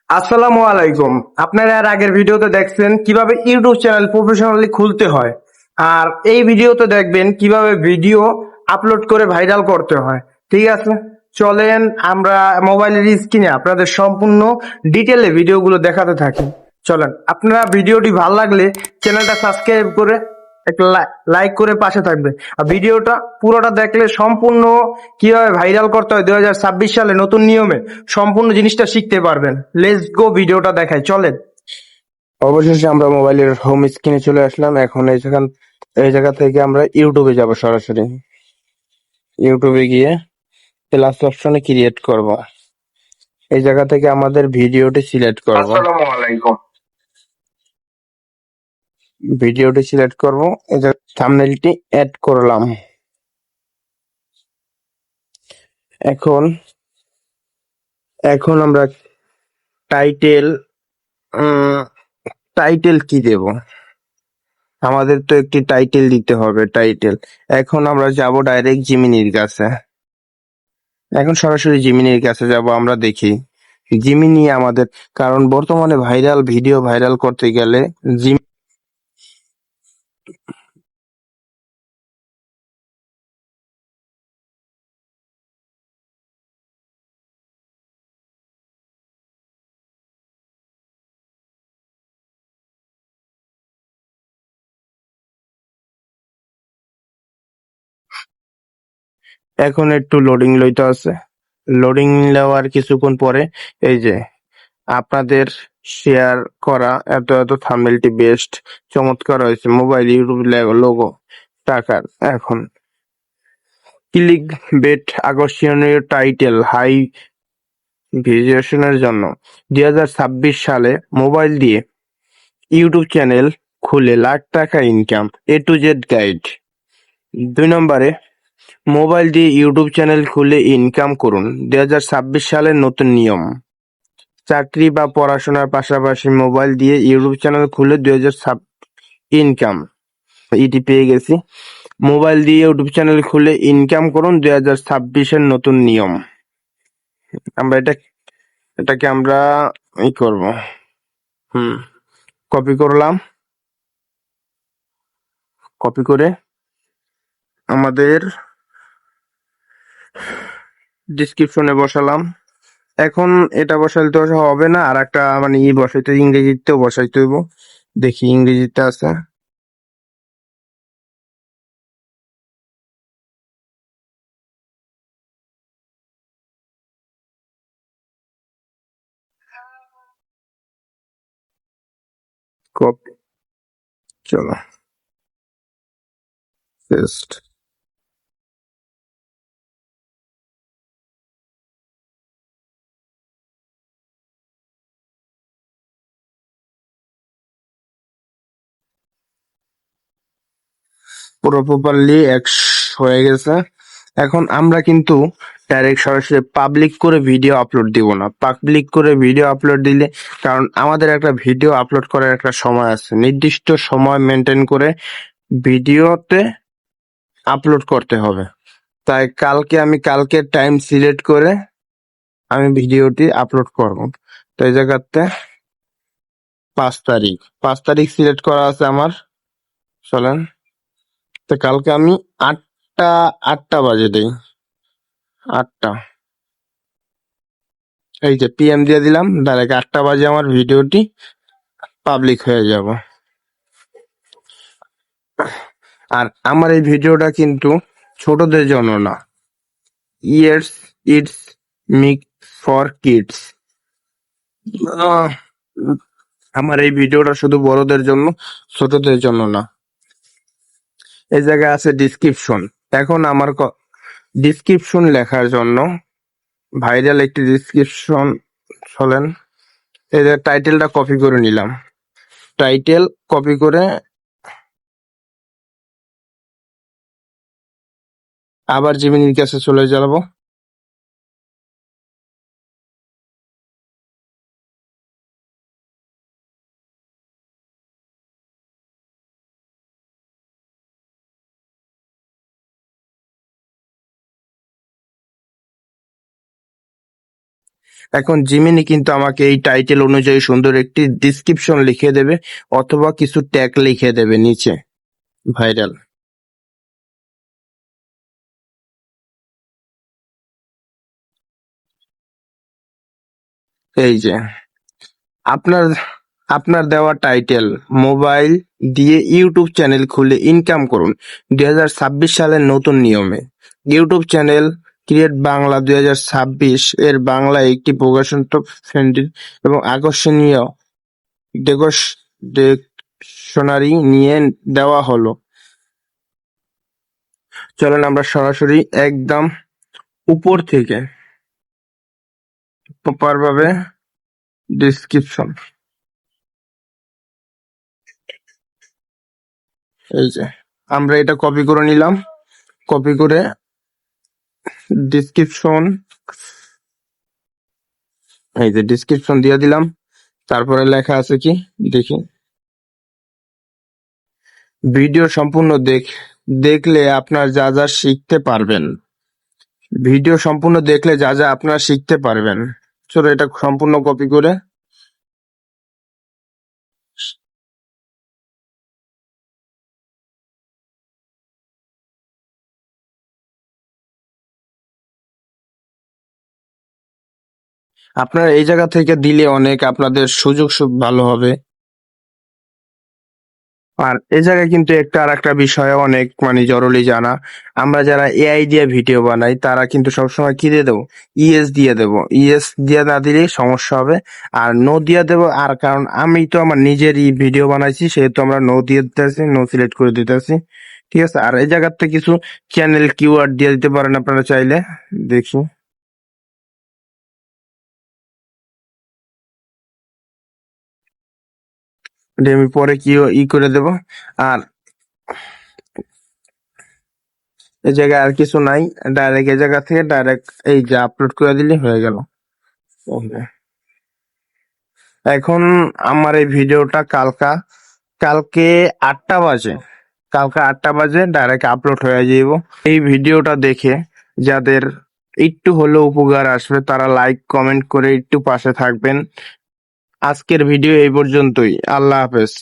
আসসালামু আলাইকুম। আপনারা এর আগের ভিডিওতে দেখছেন কিভাবে ইউটিউব চ্যানেল প্রফেশনালি খুলতে হয়, আর এই ভিডিওতে দেখবেন কিভাবে ভিডিও আপলোড করে ভাইরাল করতে হয়। ঠিক আছে, চলেন আমরা মোবাইলের স্ক্রিনে আপনাদের সম্পূর্ণ ডিটেলে ভিডিওগুলো দেখাতে থাকি। চলেন, আপনারা ভিডিওটি ভালো লাগলে চ্যানেলটা সাবস্ক্রাইব করে একটা লাইক করে পাশে থাকবে। আর ভিডিওটা পুরোটা দেখলে সম্পূর্ণ কিভাবে ভাইরাল করতে হয় 2026 সালে নতুন নিয়মে সম্পূর্ণ জিনিসটা শিখতে পারবেন। লেটস গো, ভিডিওটা দেখাই, চলেন। অবশেষে আমরা মোবাইলের হোম স্ক্রিনে চলে আসলাম। এখন এই জায়গা থেকে আমরা ইউটিউবে যাব সরাসরি। ইউটিউবে গিয়ে প্লাস অপশনে ক্রিয়েট করব। এই জায়গা থেকে আমাদের ভিডিওটি সিলেক্ট করব। আসসালামু আলাইকুম। ভিডিওটি সিলেক্ট করব, এই যে থাম্বনেলটি অ্যাড করলাম। এখন এখন আমরা টাইটেল টাইটেল কি দেব? আমাদের তো একটি টাইটেল দিতে হবে। টাইটেল এখন আমরা যাব ডাইরেক্ট জিমিনির কাছে। এখন সরাসরি জিমিনির কাছে যাব, আমরা দেখি জিমিনি আমাদের, কারণ বর্তমানে ভাইরাল ভিডিও ভাইরাল করতে গেলে এখন একটু লোডিং লইতে আছে। লোডিং নেওয়ার কিছুক্ষণ পরে এই যে আপনাদের শেয়ার করা এত এত থাম্বনেলটি বেস্ট চমৎকার হয়েছে, মোবাইল ইউটিউব লোগো টাকার। এখন ক্লিক বেট আকর্ষণীয় টাইটেল হাই ভিজুয়ালাইজেশনের জন্য 2026 সালে মোবাইল দিয়ে ইউটিউব চ্যানেল খুলে লাখ টাকা income, A to Z guide. 2 নম্বরে, মোবাইল দিয়ে ইউটিউব চ্যানেল খুলে ইনকাম করুন, 2026 সালের নতুন নিয়ম। চাকরি বা পড়াশোনার পাশাপাশি মোবাইল দিয়ে ইউটিউব চ্যানেল খুলে 2026 ইনকাম, ইটি পেয়ে গেছি। মোবাইল দিয়ে ইউটিউব চ্যানেল খুলে ইনকাম করুন, 2026-এর নতুন নিয়ম। আমরা এটাকে আমরা করব। কপি করলাম, কপি করে আমাদের ডিসক্রিপশনে বসালাম। এখন এটা বসাইতে হবে না, আর একটা মানে বসাইতে, ইংরেজিতেও বসাইতে হইব। দেখি ইংরেজিতে আছে। কপি, চলো পেস্ট। পুরো প্রপারলি হয়ে গেছে। এখন আমরা কিন্তু ডাইরেক্ট সরাসরি পাবলিক করে ভিডিও আপলোড দিব না। পাবলিক করে ভিডিও আপলোড দিলে, কারণ আমাদের একটা ভিডিও আপলোড করার একটা সময় আছে, নির্দিষ্ট সময় মেনটেন করে ভিডিওতে আপলোড করতে হবে। তাই আমি কালকে টাইম সিলেক্ট করে আমি ভিডিওটি আপলোড করব। তো এই জায়গাতে 5 তারিখ, 5 তারিখ সিলেক্ট করা আছে আমার। চলেন, তো কালকে আমি আটটা আটটা বাজে দেই। 8টা, এই যে PM দিয়ে দিলাম, ডাইরেক্ট 8টা বাজে আমার ভিডিওটি পাবলিক হয়ে যাব। আর আমার এই ভিডিওটা কিন্তু ছোটদের জন্য না, years it's mick for kids. আমার এই ভিডিওটা শুধু বড়দের জন্য, ছোটদের জন্য না। এই জায়গায় আছে ডিসক্রিপশন। এখন আমার ডিসক্রিপশন লেখার জন্য ভাইরাল একটি ডিসক্রিপশন, চলেন এই যে টাইটেলটা কপি করে নিলাম। টাইটেল কপি করে আবার জিমিনির কাছে চলে যাব। এখন জিমিনি কিন্তু আমাকে এই টাইটেল অনুযায়ী সুন্দর একটি ডিসক্রিপশন লিখে দেবে অথবা কিছু ট্যাগ লিখে দেবে নিচে ভাইরাল। এই যে আপনার আপনার দেওয়া টাইটেল মোবাইল দিয়ে ইউটিউব চ্যানেল খুলে ইনকাম করুন 2026 সালের নতুন নিয়মে। ইউটিউব চ্যানেল ক্রিয়েট বাংলা 2026 এর বাংলা একটি প্রকাশনাত্মক ফ্রেন্ডলি এবং আকর্ষণীয় ডিকশনারি নিয়ে দেওয়া হলো। চলেন আমরা সরাসরি একদম উপর থেকে প্রপার ভাবে ডিসক্রিপশন, এই যে আমরা এটা কপি করে নিলাম, কপি করে ডিসক্রিপশন, এই যে ডিসক্রিপশন দিয়ে দিলাম। তারপরে লেখা আছে কি দেখি, ভিডিও সম্পূর্ণ দেখলে আপনার যা যা শিখতে পারবেন। ভিডিও সম্পূর্ণ দেখলে যা যা আপনারা শিখতে পারবেন। চলো এটা সম্পূর্ণ কপি করে আপনারা এই জায়গা থেকে দিলে অনেক আপনাদের সুযোগ ভালো হবে। আর এই জায়গায় কিন্তু একটা আর একটা বিষয় অনেক মানে জরুরি জানা, আমরা যারা এআই দিয়ে ভিডিও বানাই তারা কিন্তু সবসময় কি দিয়ে দেবো, ইএস দিয়ে দেবো। ইএস দিয়ে না দিলে সমস্যা হবে, আর নো দিয়ে দেবো। আর কারণ আমি তো আমার নিজেরই ভিডিও বানাইছি সেহেতু আমরা নো দিয়ে দিতেছি, নো সিলেক্ট করে দিতেছি। ঠিক আছে, আর এই জায়গাতে কিছু চ্যানেল কিওয়ার্ড দিয়ে দিতে পারেন আপনারা চাইলে। দেখি এটা আমি পরে কি করে দেব। আর এই জায়গায় আর কিছু নাই, ডাইরেক্ট এই জায়গা থেকে ডাইরেক্ট এই যে আপলোড করে দিলে হয়ে গেল। এখন আমার এই ভিডিওটা কালকে 8টা বাজে, কালকে 8টা বাজে ডাইরেক্ট আপলোড হয়ে যাইব। এই ভিডিওটা দেখে যাদের একটু হলেও উপকার আসবে তারা লাইক কমেন্ট করে একটু পাশে থাকবেন। আজকের ভিডিও এই পর্যন্তই। আল্লাহ হাফেজ।